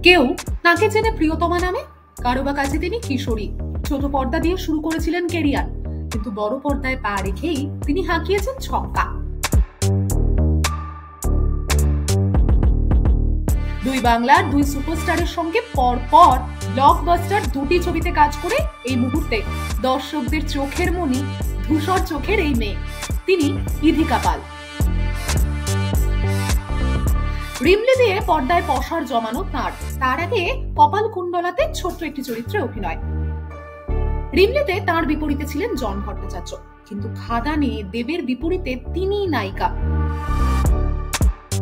কেউ তাকে চেনে প্রিয়তমা নামে, কারো বা কাছে তিনি কিশোরী। ছোট পর্দা দিয়ে শুরু করেছিলেন কেরিয়ার, কিন্তু বড় পর্দায় পা রেখেই তিনি হাঁকিয়েছেন ছক্কা। দুই বাংলার দুই সুপারস্টারের সঙ্গে পরপর ব্লকবাস্টার দুটি ছবিতে কাজ করে এই মুহূর্তে দর্শকদের চোখের মনি, ধূসর চোখের এই মেয়ে, তিনি ইধিকা পাল। রিমলি দিয়ে পর্দায় পসার জমানো তার আগে কপাল কুণ্ডলাতে ছোট্ট একটি চরিত্রে অভিনয়। রিমলিতে তার বিপরীতে ছিলেন জন ভট্টাচার্য, কিন্তু খাদানে দেবের বিপরীতে তিনি নায়িকা,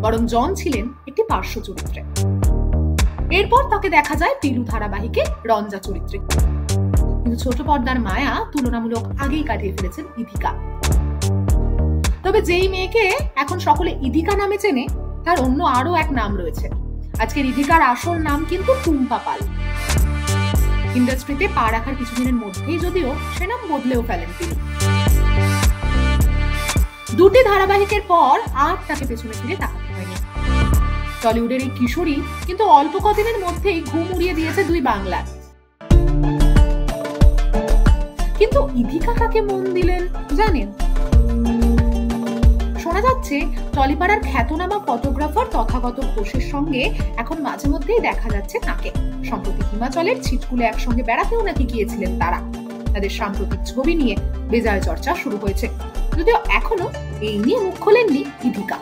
বরং জন ছিলেন একটি পার্শ্ব চরিত্রে। এরপর তাকে দেখা যায় পিলু ধারাবাহিকে রঞ্জা চরিত্রে, কিন্তু ছোট পর্দার মায়া তুলনামূলক আগেই কাটিয়ে ফেলেছেন ইধিকা। তবে যেই মেয়েকে এখন সকলে ইধিকা নামে চেনে, তার অন্য আরো এক নাম রয়েছে। আজকের ইধিকার আসল নাম কিন্তু টুম্পা পাল। ইন্ডাস্ট্রিতে পা রাখার কিছুদিনের মধ্যেই যদিও সে নাম বদলেও ফেলেন তিনি। দুটি ধারাবাহিকের পর আর তাকে পেছনে ফিরে তাকাতে হয়নি। টলিউডের এই কিশোরী কিন্তু অল্প কদিনের মধ্যেই ঘুম উড়িয়ে দিয়েছে দুই বাংলার। কিন্তু ইধিকা কাকে মন দিলেন জানেন? শোনা যাচ্ছে টলিপাড়ার খ্যাতনামা ফটোগ্রাফার তথাগত ঘোষের সঙ্গে এখন মাঝে মধ্যেই দেখা যাচ্ছে তাকে। সম্প্রতি হিমাচলের ছিটকুলে একসঙ্গে বেড়াতেও নাকি গিয়েছিলেন তারা। তাদের সাম্প্রতিক ছবি নিয়ে বেজায় চর্চা শুরু হয়েছে, যদিও এখনো এই নিয়ে মুখ খোলেননি ইধিকা।